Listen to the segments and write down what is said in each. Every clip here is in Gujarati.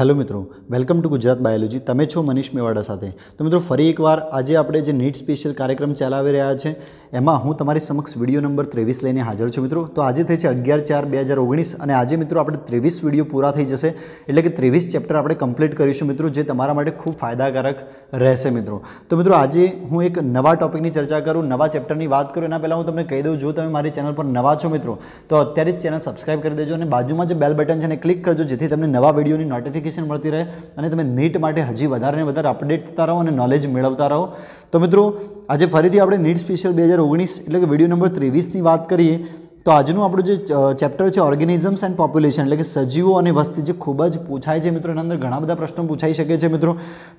हेलो मित्रों, वेलकम टू गुजरात बायोलॉजी। तमे छो मनीष मेवाड़ा साथे। तो मित्रों फरी एक बार आज आपणे जे नीट स्पेशियल कार्यक्रम चलावी रह्या छे एमां हूँ तमारी समक्ष विडियो नंबर 23 लईने हाजर छुं मित्रों। तो आज थई छे 11/4/2019 अने आज मित्रों आपणे 23 विडियो पूरा थई जशे, एटले के 23 चेप्टर आपणे कम्प्लीट करीशुं मित्रों, जे तमारा माटे खूब फायदाकारक रहेशे मित्रों। तो मित्रों आज हूँ एक नवा टॉपिकनी चर्चा करूँ, नवा चेप्टरनी वात करूँ एना पहेला हूँ तमने कही दऊं, जो तमे मारी चेनल पर नवा छो मित्रों तो अत्यारे ज चेनल सब्सक्राइब करी देजो अने बाजुमां जे बेल बटन छे एने क्लिक करजो, जेथी तमने नवा विडियोनी नोटिफिकेशन मळती रहे અને તમે નીટ માટે હજી વધારે ને વધારે અપડેટ થતા રહો અને નોલેજ મેળવતા રહો। તો મિત્રો આજે ફરીથી આપણે નીટ સ્પેશિયલ 2019 એટલે કે વિડીયો નંબર 23ની વાત કરીએ તો આજનું આપણું જે ચેપ્ટર છે ઓર્ગેનિઝમ્સ એન્ડ પોપ્યુલેશન એટલે કે સજીવો અને વસ્તી, જે ખૂબ જ પૂછાય છે મિત્રો, એના અંદર ઘણા બધા પ્રશ્નો પૂછાઈ શકે છે મિત્રો।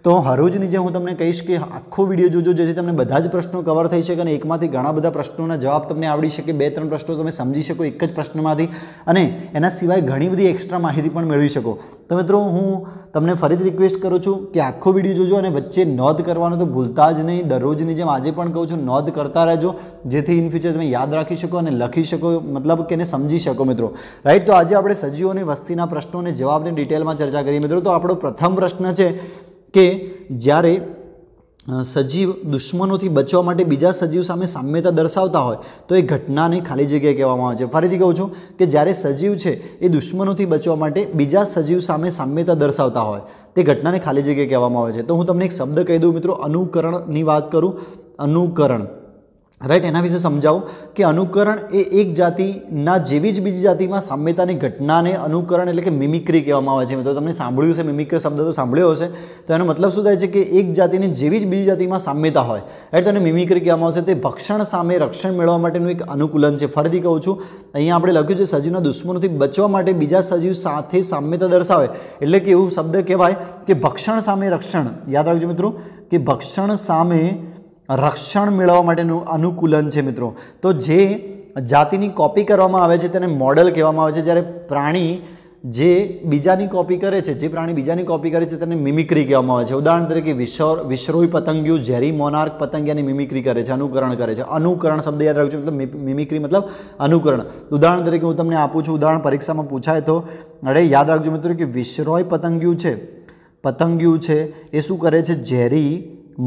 તો હરોજની જે હું તમને કહીશ કે આખો વિડીયો જોજો, જેથી તમને બધા જ પ્રશ્નો કવર થઈ શકે અને એકમાંથી ઘણા બધા પ્રશ્નોના જવાબ તમને આવડી શકે, 2-3 પ્રશ્નો તમે સમજી શકો એક જ પ્રશ્નમાંથી, અને એના સિવાય ઘણી બધી એક્સ્ટ્રા માહિતી પણ મેળવી શકો। તો મિત્રો હું તમને ફરીથી રિક્વેસ્ટ કરું છું કે આખો વિડીયો જોજો અને વચ્ચે નોંધ કરવાનું તો ભૂલતા જ નહીં। દરરોજની જેમ આજે પણ કહું છું, નોંધ કરતા રહેજો, જેથી ઇન ફ્યુચર તમે યાદ રાખી શકો અને લખી શકો, मतलब કે એને સમજી શકો મિત્રો, રાઈટ। તો આજે આપણે સજીવોની વસ્તીના પ્રશ્નોને જવાબની ડિટેલમાં ચર્ચા કરીએ મિત્રો। તો આપણો પ્રથમ પ્રશ્ન છે કે જ્યારે સજીવ દુશ્મનોથી બચવા માટે બીજા સજીવ સામે સામ્યતા દર્શાવતા હોય તો એ ઘટનાને ખાલી જગ્યા કહેવામાં આવે છે। ફરીથી કહું છું કે જ્યારે સજીવ છે એ દુશ્મનોથી બચવા માટે બીજા સજીવ સામે સામ્યતા દર્શાવતા હોય તે ઘટનાને ખાલી જગ્યા કહેવામાં આવે છે। તો હું તમને એક શબ્દ કહી દઉં મિત્રો, અનુકરણની વાત કરું, અનુકરણ, राइट। एना विषे समझाऊँ कि अनुकरण ए एक जातिना जेवी ज बीजी जातिमां साम्यतानी घटनाने अनुकरण एटले के मिमिक्री कहेवामां आवे छे। तो तमने सांभळ्युं हशे, मिमिक्री शब्द तो सांभळ्यो हशे। तो एनो मतलब शुं थाय छे कि एक जातिनी जेवी ज बीजी जातिमां साम्यता होय, राइट, तो एने मिमिक्री कहेवामां आवशे। ते भक्षण सामे रक्षण मेळववा माटेनुं एक अनुकूलन छे। फरीथी कहूं छुं, अहींया आपणे लख्युं छे सजीवना दुश्मनोथी बचवा माटे बीजा सजीव साथे साम्यता दर्शावे, एटले के एवुं शब्द कहेवाय कि भक्षण सामे रक्षण। याद राखजो मित्रों कि भक्षण सामे रक्षण मेळववा माटेनुं अनुकूलन छे मित्रों। तो जे जातिनी कॉपी करवामां आवे छे तेने मॉडल कहेवामां आवे छे। ज्यारे प्राणी जे बीजानी कॉपी करे छे, जे प्राणी बीजानी कॉपी करे छे तेने मिमिक्री कहेवामां आवे छे। उदाहरण तरीके विश्रोई पतंगियो जेरी मोनार्क पतंगियानी मिमिक्री करे छे, अनुकरण करे छे। अनुकरण शब्द याद राखजो, मतलब मिमिक्री मतलब अनुकरण। उदाहरण तरीके हूँ तमने आपूं छुं, उदाहरण परीक्षामां पूछाय तो अरे याद राखजो मित्रों कि विश्रोई पतंगियो छे ए शुं करे छे, जेरी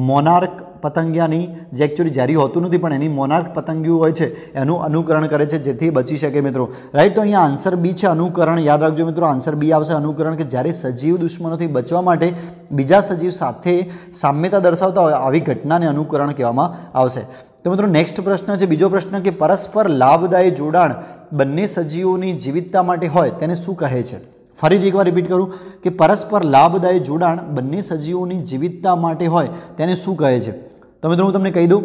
मोनार्क पतंगियानी जे एक्चुअली जेरी होतुं नथी पण एनी मोनार्क पतंगियो होय छे एनुं अनुकरण करे छे, जेथी बची शके मित्रों, राइट। तो अहींया आंसर बी छे अनुकरण। याद राखजो मित्रों, आंसर बी आवशे अनुकरण, के ज्यारे सजीव दुश्मनोथी बचवा माटे बीजा सजीव साथे साम्यता दर्शावता होय आवी घटनाने अनुकरण कहेवामां आवशे। तो मित्रों नेक्स्ट प्रश्न है, बीजो प्रश्न कि परस्पर लाभदायी जोडाण बंने सजीवोनी जीवितता माटे होय तेने शुं कहे छे। फरीथी एक बार रिपीट करूँ कि परस्पर लाभदायी जोडाण बंने सजीवोनी जीवितता माटे होय तेने शुं कहे छे। तो मित्रों हूँ तमने कही दूँ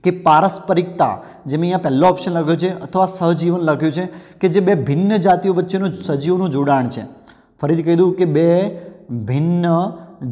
कि पारस्परिकता, जे मैं अहींया पहलो ऑप्शन लख्यो छे, अथवा सहजीवन लख्युं छे कि जे बे भिन्न जातिओ वच्चेनुं सजीवोनुं जोडाण छे। फरीथी कही दूँ कि बे भिन्न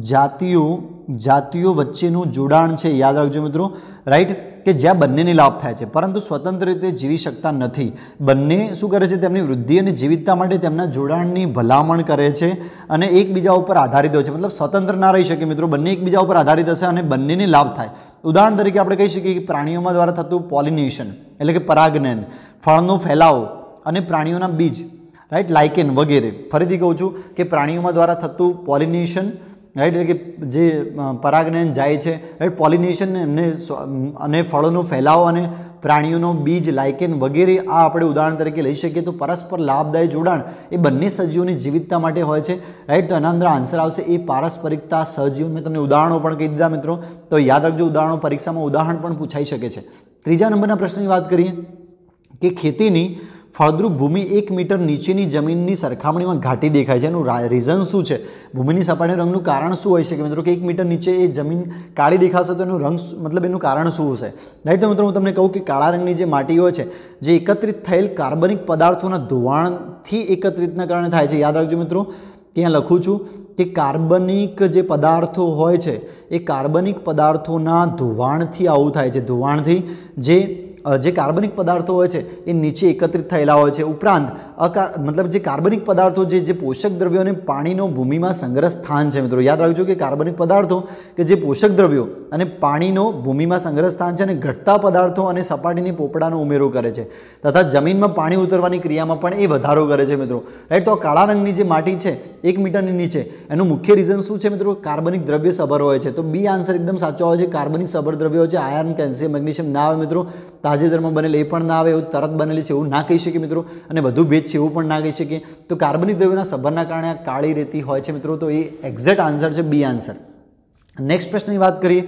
जातिओ वच्चेनुं जोडाण छे। याद राखजो मित्रों, राइट, कि ज्यां बंनेने लाभ थाय छे परंतु स्वतंत्र रीते जीवी शकता नथी। बंने शुं करे छे, तेमनी वृद्धि अने जीवितता माटे तेमना जोडाणनी भलामण करे छे अने एकबीजा उपर आधारित होय छे, मतलब स्वतंत्र ना रही शके मित्रों, बंने एकबीजा उपर आधारित हशे अने बंनेने लाभ थाय। उदाहरण तरीके आपणे कही शकीए कि प्राणीओमां द्वारा थतुं पॉलिनेशन एटले के परागनयन, फळनो फैलावो अने प्राणीओना बीज, राइट, लाइकेन वगैरह। फरीथी कहूँ छूँ कि प्राणीओमां द्वारा थतुं पॉलिनेशन, राइट, एटले के जे परागनयन जाय छे, राइट, पॉलिनेशन अने फळोनो फैलावो अने प्राणीओनो बीज, लाइकेन वगैरह आ आपणे उदाहरण तरीके लई शकीए। तो परस्पर लाभदायी जोडाण ए बंने सजीवोनी जीवितता माटे होय छे, राइट। तो एना अंदर आंसर आवशे ए पारस्परिकता, सहजीवन। मैं तमने उदाहरणों पण कही दीधा मित्रों, तो याद राखजो उदाहरणों परीक्षामां उदाहरण पण पूछाई शके छे। त्रीजा नंबरना प्रश्ननी वात करीए कि खेतीनी फळद्रुप भूमि 1 मीटर नीचेनी जमीननी सरखामणीमां घाटी देखाय छे, एनुं रीजन शुं छे। भूमिनी सपाटीनुं रंगनुं कारण शुं होई शके मित्रों, कि 1 मीटर नीचे ए जमीन काळी देखाशे तो एनुं रंग मतलब एनुं कारण शुं हशे, राइट। तो मित्रों हूँ तमने कहूँ कि काळा रंगनी जे माटी होय छे, जे एकत्रित थयेल कार्बनिक पदार्थोना धोवाणथी एकत्रितना कारणे थाय छे। याद राखजो मित्रों कि अहींया लखुं छुं कि कार्बनिक जे पदार्थो होय छे ए कार्बनिक पदार्थोना धोवाणथी आवुं थाय छे। धोवाणथी जे कार्बनिक पदार्थो होय छे ए नीचे एकत्रित थयेला होय छे। उपरांत મતલબ જે કાર્બનિક પદાર્થો જે પોષક દ્રવ્યો અને પાણીનો ભૂમિમાં સંગ્રહ સ્થાન છે મિત્રો. યાદ રાખજો કે કાર્બનિક પદાર્થો કે જે પોષક દ્રવ્યો અને પાણીનો ભૂમિમાં સંગ્રહ સ્થાન છે અને ઘટતા પદાર્થો અને સપાટીની પોપડાનો ઉમેરો કરે છે તથા જમીનમાં પાણી ઉતરવાની ક્રિયામાં પણ એ વધારો કરે છે મિત્રો. રાઈટ. તો કાળા રંગની જે માટી છે 1 મીટરની નીચે એનું મુખ્ય રીઝન શું છે મિત્રો? કાર્બનિક દ્રવ્ય સભર હોય છે. તો બી આન્સર એકદમ સાચો આવે છે. કાર્બનિક સભર દ્રવ્યો છે. આયર્ન, કેલ્શિયમ, મેગ્નેશિયમ ના આવે મિત્રો. તાજેતરમાં બનેલ એ પણ ના આવે. એવું તરત બનેલી છે એવું ના કહી શકીએ મિત્રો. અને વધુ ભેજ છે એવું પણ ના કહી શકીએ. તો કાર્બનિક દ્રવ્યોના સભરના કારણે આ કાળી રેતી હોય છે મિત્રો. તો એ એક્ઝેક્ટ આન્સર છે બી આન્સર. નેક્સ્ટ પ્રશ્નની વાત કરીએ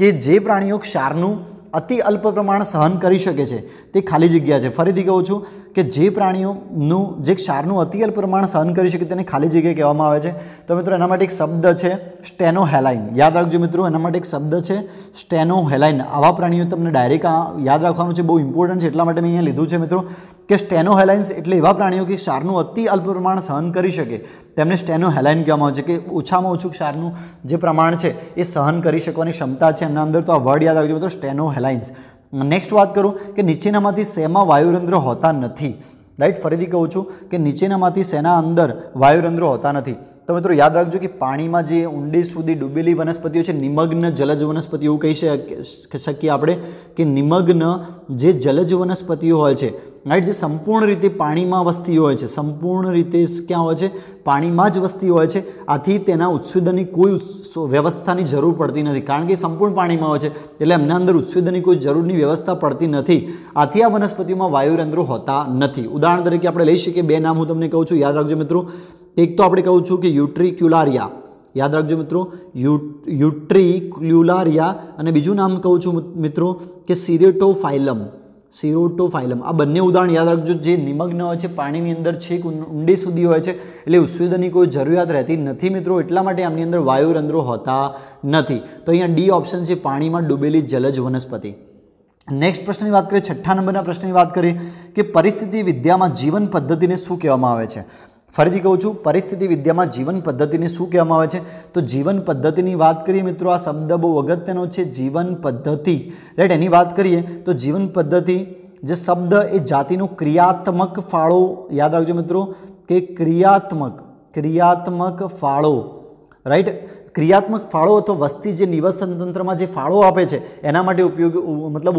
કે જે પ્રાણીઓ ક્ષારનું અતિ અલ્પ પ્રમાણ સહન કરી શકે છે તે ખાલી જગ્યા છે. ફરીથી કહું છું કે જે પ્રાણીઓનું જે ક્ષારનું અતિ અલ્પ પ્રમાણ સહન કરી શકે તેને ખાલી જગ્યા કહેવામાં આવે છે. તો મિત્રો એના માટે એક શબ્દ છે સ્ટેનોહેલાઇન. યાદ રાખજો મિત્રો, એના માટે એક શબ્દ છે સ્ટેનોહેલાઇન. આવા પ્રાણીઓ તમને ડાયરેક્ટ યાદ રાખવાનું છે, બહુ ઇમ્પોર્ટન્ટ છે, એટલા માટે મેં અહીંયા લીધું છે મિત્રો કે સ્ટેનોહેલાઇન્સ એટલે એવા પ્રાણીઓ કે ક્ષારનું અતિ અલ્પ પ્રમાણ સહન કરી શકે તેમને સ્ટેનોહેલાઇન કહેવામાં આવે છે. કે ઓછામાં ઓછું ક્ષારનું જે પ્રમાણ છે એ સહન કરી શકવાની ક્ષમતા છે એમના અંદર. તો આ વર્ડ યાદ રાખજો મિત્રો, સ્ટેનોહેલાઇન્સ. નેક્સ્ટ વાત કરું કે નીચેનામાંથી શેમાં વાયુરંધ્ર હોતા નથી. રાઈટ. ફરીથી કહું છું કે નીચેનામાંથી શેના અંદર વાયુરંધ્રો હોતા નથી. તો મિત્રો યાદ રાખજો કે પાણીમાં જે ઊંડી સુધી ડૂબેલી વનસ્પતિઓ છે, નિમગ્ન જલજ વનસ્પતિઓ એવું કહી શકીએ આપણે કે નિમગ્ન જે જલજ વનસ્પતિઓ હોય છે, રાઈટ, જે સંપૂર્ણ રીતે પાણીમાં વસતી હોય છે, સંપૂર્ણ રીતે ક્યાં હોય છે? પાણીમાં જ વસતી હોય છે. આથી તેના ઉત્સેદનની કોઈ વ્યવસ્થાની જરૂર પડતી નથી, કારણ કે સંપૂર્ણ પાણીમાં હોય છે એટલે એમના અંદર ઉત્સેદનની કોઈ જરૂરની વ્યવસ્થા પડતી નથી. આથી આ વનસ્પતિઓમાં વાયુરંધ્રો હોતા નથી. ઉદાહરણ તરીકે આપણે લઈ શકીએ. 2 નામ હું તમને કહું છું, યાદ રાખજો મિત્રો. એક તો આપણે કહું છું કે યુટ્રિક્યુલારિયા. યાદ રાખજો મિત્રો, યુટ્રિક્યુલારિયા. અને બીજું નામ કહું છું મિત્રો કે સિરેટોફાઇલમ. સિરોટોફાઇલમ. આ બંને ઉદાહરણ યાદ રાખજો. જે નિમગ્ન હોય છે, પાણીની અંદર છેક ઊંડી સુધી હોય છે એટલે ઉત્સેદનની કોઈ જરૂરિયાત રહેતી નથી મિત્રો. એટલા માટે આમની અંદર વાયુરંધ્રો હોતા નથી. તો અહીંયા ડી ઓપ્શન છે, પાણીમાં ડૂબેલી જલજ વનસ્પતિ. નેક્સ્ટ પ્રશ્નની વાત કરીએ, 6થા નંબરના પ્રશ્નની વાત કરીએ કે પરિસ્થિતિ વિદ્યામાં જીવન પદ્ધતિને શું કહેવામાં આવે છે? ફરીથી કહું છું, પરિસ્થિતિ વિદ્યામાં જીવન પદ્ધતિને શું કહેવામાં આવે છે? તો જીવન પદ્ધતિની વાત કરીએ મિત્રો, આ શબ્દ બહુ અગત્યનો છે, જીવન પદ્ધતિ. રાઈટ. એની વાત કરીએ તો જીવન પદ્ધતિ જે શબ્દ એ જાતિનો ક્રિયાત્મક ફાળો. યાદ રાખજો મિત્રો કે ક્રિયાત્મક ફાળો. રાઈટ. ક્રિયાત્મક ફાળો અથવા વસ્તી જે નિવસન તંત્રમાં જે ફાળો આપે છે એના માટે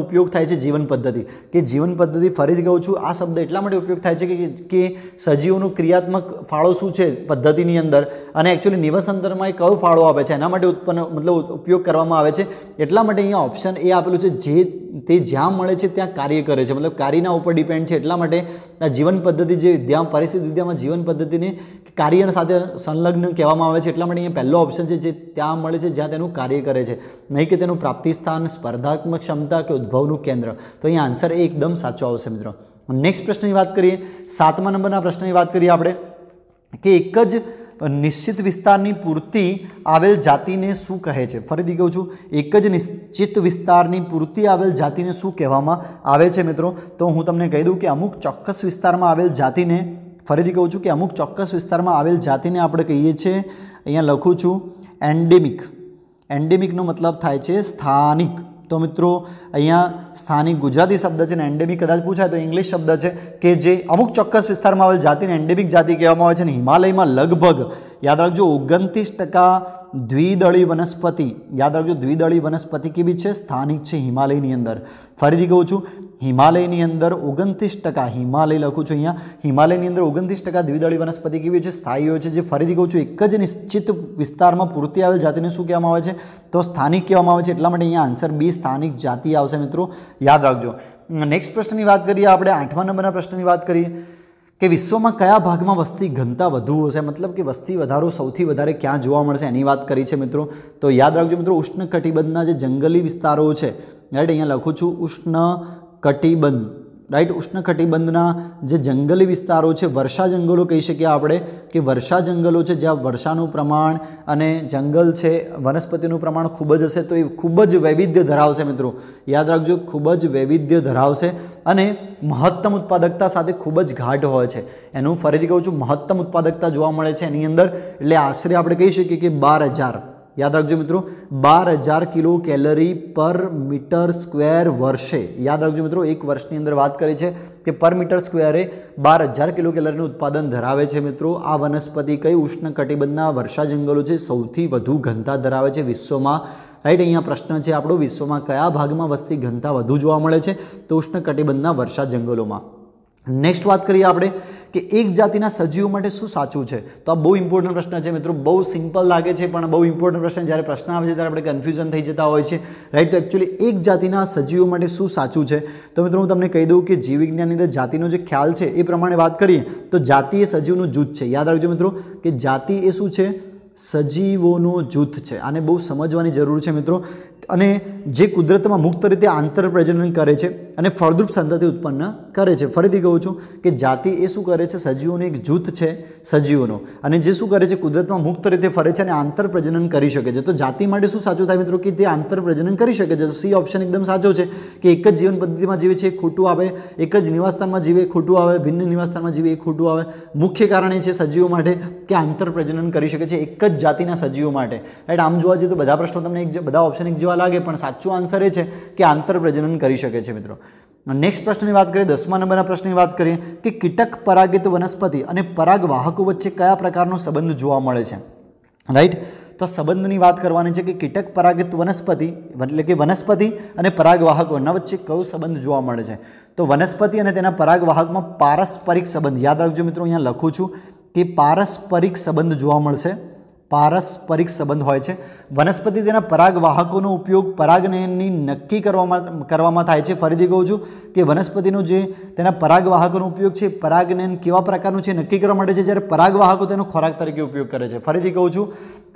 ઉપયોગ થાય છે જીવન પદ્ધતિ. કે જીવન પદ્ધતિ, ફરીથી કહું છું, આ શબ્દ એટલા માટે ઉપયોગ થાય છે કે સજીવોનો ક્રિયાત્મક ફાળો શું છે પદ્ધતિની અંદર, અને એકચ્યુઅલી નિવસન તંત્રમાં એ કયો ફાળો આપે છે એના માટે ઉપયોગ કરવામાં આવે છે. એટલા માટે અહીંયા ઓપ્શન એ આપેલું છે, જે તે જ્યાં મળે છે ત્યાં કાર્ય કરે છે, મતલબ કાર્યના ઉપર ડિપેન્ડ છે. એટલા માટે આ જીવન પદ્ધતિ જે પરિસ્થિતિ વિદ્યામાં જીવન પદ્ધતિને કાર્ય સાથે સંલગ્ન કહેવામાં આવે છે. એટલા માટે અહીંયા પહેલો ઓપ્શન છે, જે ત્યાં મળે છે જ્યાં તેનું કાર્ય કરે છે, નહીં કે તેનું પ્રાપ્તિ સ્થાન, સ્પર્ધાત્મક ક્ષમતા કે ઉદ્ભવનું કેન્દ્ર. તો અહીંયા આન્સર એકદમ સાચો આવશે મિત્રો. નેક્સ્ટ પ્રશ્નની વાત કરીએ, 7મા નંબરના પ્રશ્નની વાત કરીએ આપણે કે એક જ નિશ્ચિત વિસ્તારની પૂરતી આવેલ જાતિને શું કહે છે? ફરીથી કહું છું, એક જ નિશ્ચિત વિસ્તારની પૂરતી આવેલ જાતિને શું કહેવામાં આવે છે મિત્રો? તો હું તમને કહી દઉં કે અમુક ચોક્કસ વિસ્તારમાં આવેલ જાતિને, ફરીથી કહું છું કે અમુક ચોક્કસ વિસ્તારમાં આવેલ જાતિને આપણે કહીએ છીએ, અહીંયા લખું છું એન્ડેમિક. એન્ડેમિકનો મતલબ થાય છે સ્થાનિક. તો મિત્રો અહીંયા સ્થાનિક ગુજરાતી શબ્દ છે ને એન્ડેમિક કદાચ પૂછાય તો ઇંગ્લિશ શબ્દ છે કે જે અમુક ચોક્કસ વિસ્તારમાં આવેલ જાતિને એન્ડેમિક જાતિ કહેવામાં આવે છે. અને હિમાલયમાં લગભગ, યાદ રાખજો, 29% દ્વિદળી વનસ્પતિ. યાદ રાખજો, દ્વિદળી વનસ્પતિ કેવી છે? સ્થાનિક છે હિમાલયની અંદર. ફરીથી કહું છું, હિમાલયની અંદર 29%, હિમાલય લખું છું અહીંયા, હિમાલયની અંદર 29% દ્વિદળી વનસ્પતિ કેવી છે? સ્થાયી હોય છે. જે ફરીથી કહું છું, એક જ નિશ્ચિત વિસ્તારમાં પૂરતી આવેલ જાતિને શું કહેવામાં આવે છે? તો સ્થાનિક કહેવામાં આવે છે. એટલા માટે અહીંયા આન્સર બી સ્થાનિક જાતિ આવશે મિત્રો, યાદ રાખજો. નેક્સ્ટ પ્રશ્નની વાત કરીએ આપણે, 8મા નંબરના પ્રશ્નની વાત કરીએ કે વિશ્વમાં કયા ભાગમાં વસ્તી ઘનતા વધુ હશે? મતલબ કે વસ્તી વધારો સૌથી વધારે ક્યાં જોવા મળશે એની વાત કરી છે મિત્રો. તો યાદ રાખજો મિત્રો, ઉષ્ણકટિબંધના જે જંગલી વિસ્તારો છે, રાઈટ, અહીંયા લખું છું ઉષ્ણકટિબંધ. રાઈટ, ઉષ્ણકટિબંધના જે જંગલી વિસ્તારો છે, વર્ષા જંગલો કહી શકીએ આપણે કે વર્ષા જંગલો છે, જ્યાં વર્ષાનું પ્રમાણ અને જંગલ છે, વનસ્પતિનું પ્રમાણ ખૂબ જ હશે. તો એ ખૂબ જ વૈવિધ્ય ધરાવશે મિત્રો, યાદ રાખજો, ખૂબ જ વૈવિધ્ય ધરાવશે અને મહત્તમ ઉત્પાદકતા સાથે ખૂબ જ ઘાટ હોય છે. એનું ફરીથી કહું છું, મહત્તમ ઉત્પાદકતા જોવા મળે છે એની અંદર. એટલે આશરે આપણે કહી શકીએ કે 12,000 याद रखो मित्रों 12,000 किलो कैलरी पर मीटर स्क्वेर वर्षे। याद रखो मित्रों एक वर्षनी अंदर बात करी है कि पर मीटर स्क्वेरे 12,000 किलो कैलरीનું उत्पादन ધરાવે છે મિત્રો। આ વનસ્પતિ કઈ ઉષ્ણકટિબંધના વર્ષા જંગલો છે સૌથી વધુ ઘનતા ધરાવે છે વિશ્વમાં। राइट अहींया प्रश्न है आपणो विश्व में कया भाग में वस्ती घनता वधु जोवा मळे छे तो उष्णकटिबंधना वर्षा जंगलों में। नेक्स्ट बात करिए आपणे कि एक जातिना सजीवो माटे शुं साचुं छे तो आ बहु इम्पोर्टન્ટ प्रश्न है मित्रों। बहु सिंपल लागे छे पण बहु इम्पोर्टન્ટ प्रश्न ज्यारे प्रश्न आवे छे त्यारे आपणे कन्फ्यूजन थई जता होय छे। राइट तो एक्चुअली एक जातिना सजीवो माटे शुं साचुं छे तो मित्रों हूँ तमने कही दूँ कि जीव विज्ञाननी अंदर जातिनो जे ख्याल छे ए प्रमाणे बात करीए तो जाति ए सजीवनुं जूथ छे। याद राखजो मित्रों कि जाति ए शुं छे सजीवोनो जूथ है। आने बहुत समझवानी जरूर है मित्रों। अने जे कुदरत में मुक्त रीते आंतर प्रजनन करे छे अने फलद्रुप संतति उत्पन्न करे छे। फरीथी कहूँ छूँ कि जाति ए शुं करे छे सजीवोनो एक जूथ है सजीवोनो अने जे शुं करे छे कुदरत में मुक्त रीते फरे छे अने आंतर प्रजनन करी शके छे। तो जाति माटे शुं साचुं थाय मित्रों कि ते आंतर प्रजनन करी शके छे। तो सी ऑप्शन एकदम साचो छे कि एक ज जीवन पद्धति में जीवे छे खोटुं आवे, एक ज निवासस्थान में जीवे खोटुं आवे, भिन्न निवासस्थान में जीवे खोटुं आवे। मुख्य कारण ए छे सजीवो माटे कि आंतर प्रजनन करी शके छे एक ज जातिना सजीवो माटे। राइट आम जोवा जईए तो बधा प्रश्नो तमने बधा ऑप्शन एक जेवा लागे पण साचो आंसर ए छे कि आंतर प्रजनन करी शके छे मित्रों। नेक्स्ट प्रश्न की बात करिए 10मा नंबरना प्रश्न की बात करिए कि कीटक परागित वनस्पति और परागवाहको वच्चे कया प्रकारनो संबंध जोवा मळे छे। राइट तो संबंधनी बात करवानी है कि कीटक परागित वनस्पति एटले कि वनस्पति और परागवाहकोना वच्चे कयो संबंध जोवा मळे छे। तो वनस्पति और तेना परागवाहक में पारस्परिक संबंध याद रखजो मित्रों अहींया लखुं छुं कि पारस्परिक संबंध जोवा मळशे। पारस्परिक संबंध होय छे। वनस्पति तेना परागवाहकोनो उपयोग परागनयननी नक्की करवामां थाय छे। फरीथी कहूं छुं कि वनस्पतिनो जे तेना परागवाहकोनो उपयोग छे परागनयन केवा प्रकारनुं छे नक्की करवा माटे छे ज्यारे परागवाहको तेनो खोराक तरीके उपयोग करे छे। फरीथी कहूं छुं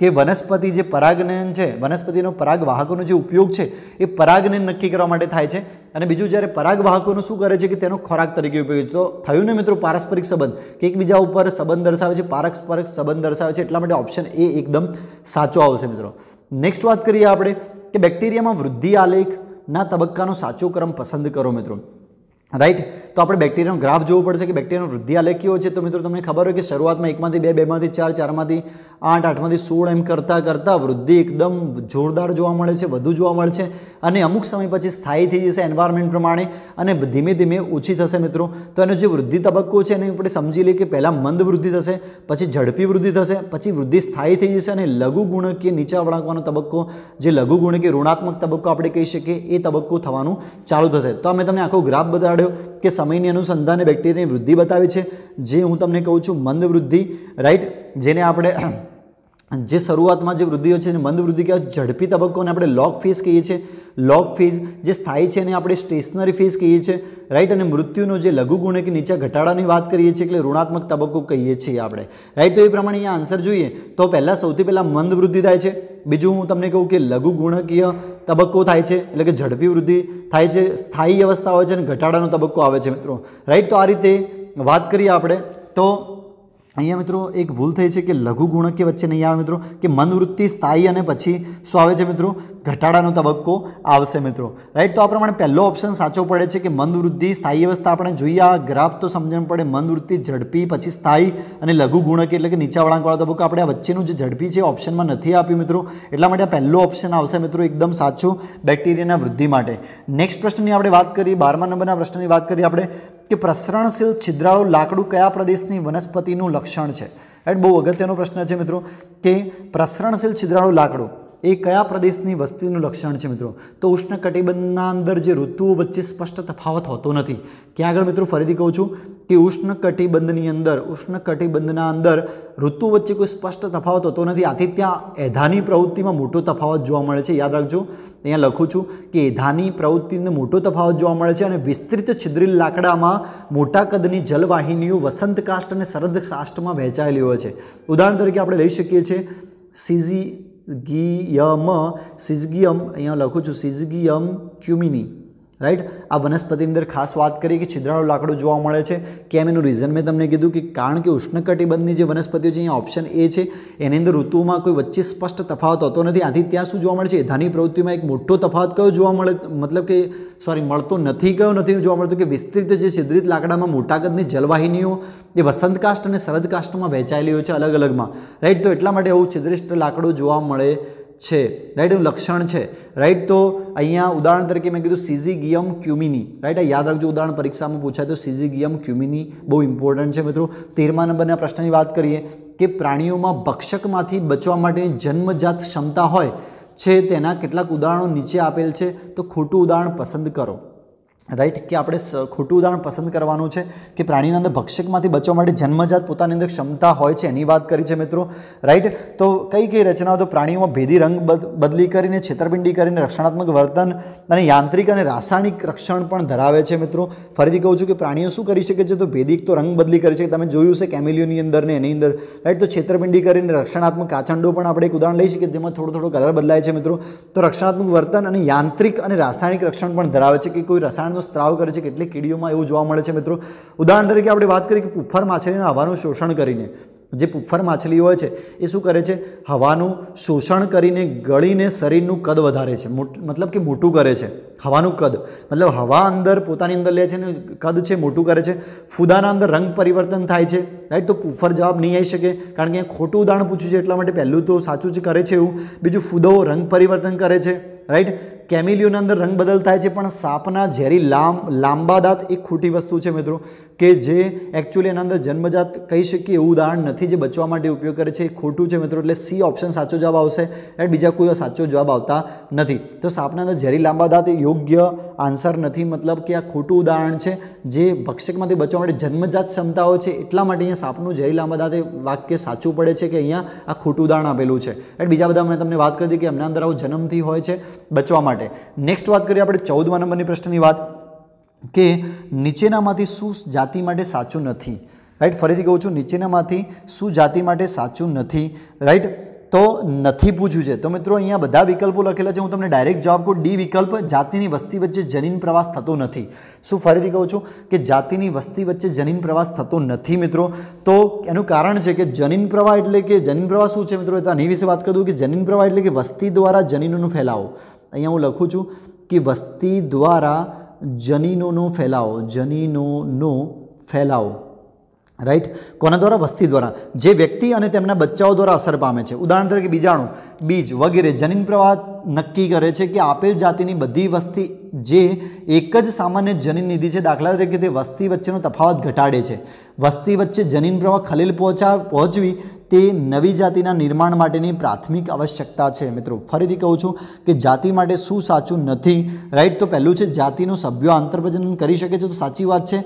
कि वनस्पति जे परागनयन छे वनस्पतिनो परागवाहकोनो जे उपयोग छे ए परागनयन नक्की करवा माटे थाय छे अने बीजुं ज्यारे परागवाहकोनो शुं करे छे कि तेनो खोराक तरीके उपयोग। तो थयुं ने मित्रों पारस्परिक संबंध कि एकबीजा उपर संबंध दर्शावे छे पारस्परिक संबंध दर्शावे छे एटला माटे ऑप्शन ए एकदम साचो आवशे मित्रों। नेक्स्ट बात करिए आपणे कि बेक्टेरिया में वृद्धि आलेख ना तबक्कानो साचो क्रम पसंद करो मित्रों। राइट तो આપણે બેક્ટેરિયાનો ગ્રાફ જોવો પડશે કે બેક્ટેરિયાનો વૃદ્ધિ આલેખ કેવો છે। તો મિત્રો તમને ખબર હોય કે શરૂઆતમાં 1 માંથી 2, 2 માંથી 4, 4 માંથી 8, 8 માંથી 16 એમ કરતા કરતા વૃદ્ધિ એકદમ જોરદાર જોવા મળે છે, વધુ જોવા મળે છે અને અમુક સમય પછી સ્થાયી થઈ જશે એન્વાયરમેન્ટ પ્રમાણે અને ધીમે ધીમે ઓછી થશે મિત્રો। તો એનો જે વૃદ્ધિ તબક્કો છે એને આપણે સમજી લઈએ કે પહેલા મંદ વૃદ્ધિ થશે, પછી ઝડપી વૃદ્ધિ થશે, પછી વૃદ્ધિ સ્થાયી થઈ જશે અને લઘુ ગુણકીય નીચા વળાંકવાનો તબક્કો જે લઘુ ગુણકીય ઋણાત્મક તબક્કો આપણે કહી શકીએ એ તબક્કો થવાનું ચાલુ થશે। તો અમે તમને આખો ગ્રાફ બતાડ્યો कि समयनी अनुसंधाने बेक्टेरियानी वृद्धि बतावी छे जे हूँ तमने कहूँ छूँ मंद वृद्धि। राइट जेने आपणे जे शरूआतमां जे वृद्धिओ छे मंद वृद्धि कहेवाय। झड़पी तबक्कोने आपणे लॉग फेज कहीए छीए। लॉग फेज जे स्थायी छे एने आपणे स्टेशनरी फेज कहीए छीए। राइट अने मृत्युनो जे लघु गुणकी नीचे घटाडानी वात करीए छीए એટલે ઋણાત્મક તબક્કો કહીએ છીએ આપણે। રાइट तो એ પ્રમાણે અહીંયા આન્સર જોઈએ તો પહેલા સૌથી પહેલા મંદ વૃદ્ધિ થાય છે, બીજું હું તમને કહું કે લઘુ ગુણકીય તબક્કો થાય છે એટલે કે ઝડપી વૃદ્ધિ થાય છે, સ્થાયી અવસ્થા હોય છે અને ઘટાડાનો તબક્કો આવે છે મિત્રો। રાइट तो આ રીતે વાત કરીએ આપણે તો અહીંયા મિત્રો એક ભૂલ થઈ છે કે લઘુ ગુણકીય વચ્ચે નહીં આવે મિત્રો કે મંદ વૃદ્ધિ સ્થાયી અને પછી શું આવે છે મિત્રો ઘટાડાનો તબક્કો આવશે મિત્રો। રાइट તો આ પ્રમાણે પહેલો ઓપ્શન સાચો પડે છે કે મંદ વૃદ્ધિ સ્થાયી અવસ્થા આપણે જોઈએ આ ગ્રાફ તો સમજણ પડે મંદ વૃદ્ધિ ઝડપી પછી સ્થાયી અને લઘુ ગુણકી એટલે કે નીચા વળાંકવાળો તબક્કો આપણે આ વચ્ચેનું જે ઝડપી છે ઓપ્શનમાં નથી આપ્યું મિત્રો એટલા માટે આ પહેલો ઓપ્શન આવશે મિત્રો એકદમ સાચું બેક્ટેરિયાના વૃદ્ધિ માટે। નેક્स्ट પ્રશ્નની આપણે વાત કરીએ 12મા નંબરના પ્રશ્નની વાત કરીએ આપણે कि प्रसरणशील छिद्राळु लाकड़ू कया प्रदेशनी वनस्पतिनुं लक्षण छे। राइट बहु अगत्यनो प्रश्न है मित्रों कि प्रसरणशील छिद्राळु लाकड़ू ए कया प्रदेशनी वस्तीनुं लक्षण छे मित्रों। तो उष्णकटिबंधना अंदर जे ऋतुओ वच्चे स्पष्ट तफावत होतो नथी। क्या आगळ मित्रों फरीथी कहूं छुं कि उष्णकटिबंधनी अंदर ऋतु वच्चे कोई स्पष्ट तफावत होतो नथी। आथी त्यां एधानी प्रवृत्तिमां मोटो तफावत जोवा मळे छे। याद राखजो अहींया लखुं छुं कि एधानी प्रवृत्तिने मोटो तफावत जोवा मळे छे अने विस्तृत छिद्रिल लाकडामां मोटा कदनी जलवाहिनीओ वसंतकाष्ठ अने शरदकाष्ठमां वहेंचाયેલી હોય છે। उदाहरण तरीके આપણે લઈ શકીએ છીએ सिजगियम अहींया लखुं छुं सिजगियम क्यूमिनी। राइट आ वनस्पति अंदर खास बात करिए कि छिद्राळु लाकड़ू जोवा मळे छे। केम एनुं रीजन मैं तमने कीधुं कि कारण के उष्णकटिबंधनी जे वनस्पतिओ छे अहींया ऑप्शन ए छे एनी अंदर ऋतुओमां कोई वच्चे स्पष्ट तफावत होतो नथी। आथी त्यां शुं जोवा मळे छे एधानी प्रवृत्तिमां एक मोटो तफावत कयो जोवा मळे मतलब कि मळतो नथी कयो नथी जोवा मळतो कि विस्तृत जे छिद्रित लाकडामां मोटा कदनी जलवाहिनीओ जे वसंतकाष्ठ अने शरदकाष्ठमां वहेंचाયેલી હોય છે अलग अलगमां। राइट तो एटला माटे आवुं छिद्रित लाकड़ू जोवा मळे છે, રાઈટ, એનું લક્ષણ છે, રાઈટ. તો અહીંયા ઉદાહરણ તરીકે મેં કીધું સિઝિગિયમ ક્યુમિની, રાઈટ. આ યાદ રાખજો, ઉદાહરણ પરીક્ષામાં પૂછાય તો સિઝિગિયમ ક્યુમિની બહુ ઇમ્પોર્ટન્ટ છે મિત્રો. 13મા નંબરના પ્રશ્નની વાત કરીએ કે પ્રાણીઓમાં ભક્ષકમાંથી બચવા માટેની જન્મજાત ક્ષમતા હોય છે તેના કેટલાક ઉદાહરણો નીચે આપેલ છે, તો ખોટું ઉદાહરણ પસંદ કરો, રાઈટ. કે આપણે ખોટું ઉદાહરણ પસંદ કરવાનું છે કે પ્રાણીના અંદર ભક્ષકમાંથી બચવા માટે જન્મજાત પોતાની અંદર ક્ષમતા હોય છે એની વાત કરી છે મિત્રો, રાઈટ. તો કઈ કઈ રચનાઓ, તો પ્રાણીઓમાં ભેદી રંગ બદલી કરીને, છેતરપિંડી કરીને, રક્ષણાત્મક વર્તન અને યાંત્રિક અને રાસાયણિક રક્ષણ પણ ધરાવે છે મિત્રો. ફરીથી કહું છું કે પ્રાણીઓ શું કરી શકે છે, તો ભેદી તો રંગ બદલી કરી શકે, તમે જોયું છે કેમેલિયોની અંદર ને એની અંદર, રાઈટ. તો છેતરપિંડી કરીને રક્ષણાત્મક કાચંડો પણ આપણે એક ઉદાહરણ લઈ શકીએ જેમાં થોડો કલર બદલાય છે મિત્રો. તો રક્ષણાત્મક વર્તન અને યાંત્રિક અને રાસાયણિક રક્ષણ પણ ધરાવે છે કે કોઈ રસાયણ સ્ત્રાવ કરે છે, કેટલીક કીડીઓમાં એવું જોવા મળે છે મિત્રો. ઉદાહરણ તરીકે આપણે વાત કરીએ કે પુફ્ફર માછલીના હવાનું શોષણ કરીને, જે પુફ્ફર માછલી હોય છે એ શું કરે છે, હવાનું શોષણ કરીને ગળીને શરીરનું કદ વધારે છે, મતલબ કે મોટું કરે છે. હવાનું કદ મતલબ હવા અંદર પોતાની અંદર લે છે ને કદ છે મોટું કરે છે. ફૂદાના અંદર રંગ પરિવર્તન થાય છે, રાઈટ. તો પુફ્ફર જવાબ નહીં આવી શકે કારણ કે અહીંયા ખોટું ઉદાહરણ પૂછ્યું છે એટલા માટે પહેલું તો સાચું જ કરે છે એવું. બીજું ફૂદો રંગ પરિવર્તન કરે છે, રાઈટ. કેમિલિયોના અંદર રંગ બદલ થાય છે, પણ સાપના ઝેરી લાંબા દાંત એક ખોટી વસ્તુ છે મિત્રો, કે જે એકચ્યુઅલી એના અંદર જન્મજાત કહી શકીએ એવું ઉદાહરણ નથી જે બચવા માટે ઉપયોગ કરે છે, એ ખોટું છે મિત્રો. એટલે સી ઓપ્શન સાચો જવાબ આવશે, રાઈટ. બીજા કોઈ સાચો જવાબ આવતા નથી. તો સાપના અંદર ઝેરી લાંબા દાંત યોગ્ય આન્સર નથી, મતલબ કે આ ખોટું ઉદાહરણ છે. જે ભક્ષકમાંથી બચવા માટે જન્મજાત ક્ષમતાઓ છે એટલા માટે અહીંયા સાપનું ઝેરી લાંબા દાંત એ વાક્ય સાચું પડે છે કે અહીંયા આ ખોટું ઉદાહરણ આપેલું છે, રાઈટ. બીજા બધા મેં તમને વાત કરી હતી કે એમના અંદર આવું જન્મથી હોય છે બચવા માટે. નેક્સ્ટ વાત કરીએ આપણે 14મા નંબરની પ્રશ્નની વાત કે નીચેનામાંથી શું જાતિ માટે સાચું નથી, રાઈટ. ફરીથી કહું છું, નીચેનામાંથી શું જાતિ માટે સાચું નથી, રાઈટ. તો નથી પૂછ્યું છે તો મિત્રો અહીંયા બધા વિકલ્પો લખેલા છે, હું તમને ડાયરેક્ટ જવાબ કહું. ડી વિકલ્પ, જાતિની વસ્તી વચ્ચે જનીન પ્રવાસ થતો નથી. શું ફરીથી કહું છું કે જાતિની વસ્તી વચ્ચે જનીન પ્રવાસ થતો નથી મિત્રો. તો એનું કારણ છે કે જનીન પ્રવાહ એટલે કે જનીન પ્રવાહ શું છે મિત્રો, તો આની વિશે વાત કરી દઉં કે જનીન પ્રવાહ એટલે કે વસ્તી દ્વારા જનીનોનો ફેલાવો. અહીંયા હું લખું છું કે વસ્તી દ્વારા જનીનોનો ફેલાવો, રાઈટ. કોના દ્વારા, વસ્તી દ્વારા, જે વ્યક્તિ અને તેમના બચ્ચાઓ દ્વારા અસર પામે છે. ઉદાહરણ તરીકે બીજાણુ, બીજ વગેરે જનીન પ્રવાહ નક્કી કરે છે કે આપેલ જાતિની બધી વસ્તી જે એક જ સામાન્ય જનીન નિધિ છે, દાખલા તરીકે તે વસ્તી વચ્ચેનો તફાવત ઘટાડે છે. વસ્તી વચ્ચે જનીન પ્રવાહ ખલેલ પહોંચવી તે નવી જાતિના નિર્માણ માટેની પ્રાથમિક આવશ્યકતા છે મિત્રો. ફરીથી કહું છું કે જાતિ માટે શું સાચું નથી, રાઈટ. તો પહેલું છે જાતિનો સભ્યો આંતરપ્રજનન કરી શકે છે, તો સાચી વાત છે,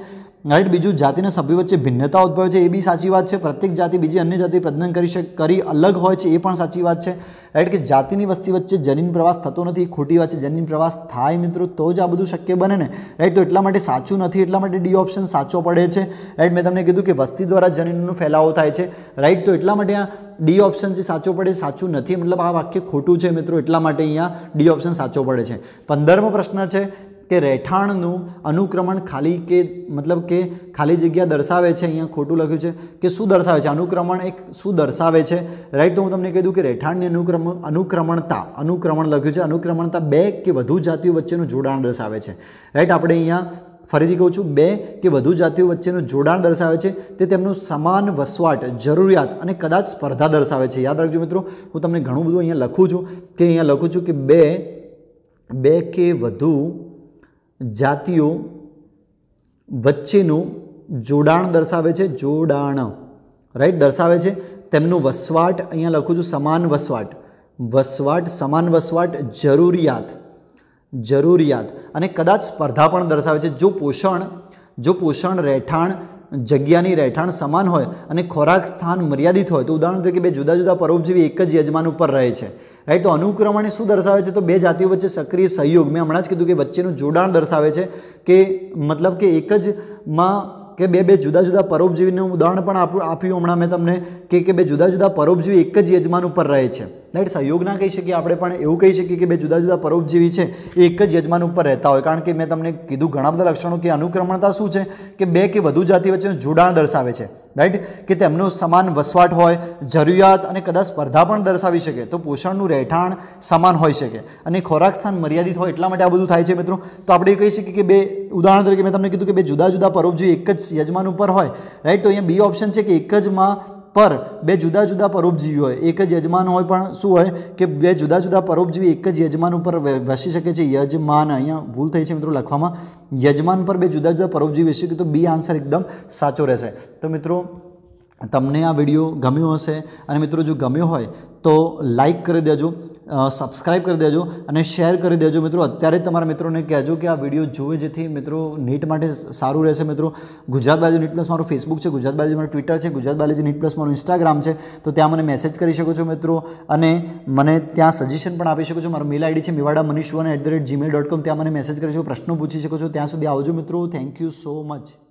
રાઈટ. બીજું જાતિના સભ્યો વચ્ચે ભિન્નતા ઉદ્ભવે છે, એ બી સાચી વાત છે. પ્રત્યેક જાતિ બીજી અન્ય જાતિ પ્રજનન કરી અલગ હોય છે, એ પણ સાચી વાત છે, રાઈટ. કે જાતિની વસ્તી વચ્ચે જનીન પ્રવાસ થતો નથી, એ ખોટી વાત છે. જનીન પ્રવાસ થાય મિત્રો તો જ આ બધું શક્ય બને ને, રાઈટ. તો એટલા માટે સાચું નથી, એટલા માટે ડી ઓપ્શન સાચો પડે છે, રાઈટ. મેં તમને કીધું કે વસ્તી દ્વારા જનીનનો ફેલાવો થાય છે, રાઈટ. તો એટલા માટે આ ડી ઓપ્શન જે સાચો પડે સાચું નથી, મતલબ આ વાક્ય ખોટું છે મિત્રો, એટલા માટે અહીંયા ડી ઓપ્શન સાચો પડે છે. 15મો પ્રશ્ન છે કે રહેઠાણનું અનુક્રમણ ખાલી જગ્યા દર્શાવે છે. અહીંયા ખોટું લખ્યું છે કે શું દર્શાવે છે, અનુક્રમણ એક શું દર્શાવે છે, રાઈટ. તો હું તમને કહી દઉં કે રહેઠાણની અનુક્રમણ લખ્યું છે, અનુક્રમણતા બે કે વધુ જાતિઓ વચ્ચેનું જોડાણ દર્શાવે છે, રાઈટ. આપણે અહીંયા ફરીથી કહું છું, બે કે વધુ જાતિઓ વચ્ચેનું જોડાણ દર્શાવે છે, તે તેમનું સમાન વસવાટ, જરૂરિયાત અને કદાચ સ્પર્ધા દર્શાવે છે. યાદ રાખજો મિત્રો, હું તમને ઘણું બધું અહીંયા લખું છું કે બે કે વધુ જાતિઓ વચ્ચેનું જોડાણ દર્શાવે છે, રાઈટ, દર્શાવે છે. તેમનું વસવાટ, અહીંયા લખું છું સમાન વસવાટ, જરૂરિયાત અને કદાચ સ્પર્ધા પણ દર્શાવે છે. જો પોષણ રહેઠાણ જગ્યાની રહેઠાણ સમાન હોય અને ખોરાક સ્થાન મર્યાદિત હોય, તો ઉદાહરણ તરીકે બે જુદા જુદા પરોપજીવી એક જ યજમાન ઉપર રહે છે, રાઈટ. તો અનુક્રમણ શું દર્શાવે છે, તો બે જાતિઓ વચ્ચે સક્રિય સહયોગ, મેં હમણાં જ કીધું કે વચ્ચેનું જોડાણ દર્શાવે છે, કે મતલબ કે એક જ માં કે બે જુદા જુદા પરોપજીવીનું ઉદાહરણ પણ આપ્યું હમણાં મેં તમને કે બે જુદા જુદા પરોપજીવી એક જ યજમાન ઉપર રહે છે, રાઈટ. સહયોગ ના કહી શકીએ આપણે, પણ એવું કહી શકીએ કે બે જુદા જુદા પરોપજીવી છે એ એક જ યજમાન ઉપર રહેતા હોય, કારણ કે મેં તમને કીધું ઘણા બધા લક્ષણો કે અનુક્રમણતા શું છે કે બે કે વધુ જાતિ વચ્ચેનું જોડાણ દર્શાવે છે, રાઈટ. કે તેમનો સમાન વસવાટ હોય, જરૂરિયાત અને કદાચ સ્પર્ધા પણ દર્શાવી શકે. તો પોષણનું રહેઠાણ સમાન હોઈ શકે અને ખોરાક સ્થાન મર્યાદિત હોય, એટલા માટે આ બધું થાય છે મિત્રો. તો આપણે કહી શકીએ કે બે ઉદાહરણ તરીકે મેં તમને કીધું કે બે જુદા જુદા પરોપજીવી એક જ યજમાન ઉપર હોય, રાઈટ. તો અહીંયા બી ઓપ્શન છે કે એક જ માં પર બે જુદા જુદા પરોપજીવી હોય, એક જ યજમાન હોય પણ શું હોય કે બે જુદા જુદા પરોપજીવી એક જ યજમાન ઉપર વસી શકે છે. યજમાન, અહીંયા ભૂલ થઈ છે મિત્રો લખવામાં, યજમાન પર બે જુદા જુદા પરોપજીવી વસી શકે, તો બી આન્સર એકદમ સાચો રહેશે. તો મિત્રો તમને આ વિડીયો ગમ્યો હશે અને મિત્રો જો ગમ્યો હોય તો લાઈક કરી દેજો, સબસ્ક્રાઈબ કરી દેજો અને શેર કરી દેજો. મિત્રો અત્યારે જ તમારા મિત્રોને કહેજો કે આ વિડીયો જુએ, જેથી મિત્રો નીટ માટે સારું રહેશે. મિત્રો ગુજરાત બાયોલોજી નીટ પ્લસ મારું ફેસબુક છે, ગુજરાત બાયોલોજી મારું ટ્વિટર છે, ગુજરાત બાયોલોજી નીટ પ્લસ મારું ઇન્સ્ટાગ્રામ છે, તો ત્યાં મને મેસેજ કરી શકો છો મિત્રો, અને મને ત્યાં સજેશન પણ આપી શકો છો. મારો મેલ આઈડી છે mivada manish1@gmail.com, ત્યાં મને મેસેજ કરી શકો, પ્રશ્નો પૂછી શકો છો. ત્યાં સુધી આવજો મિત્રો. Thank you so much.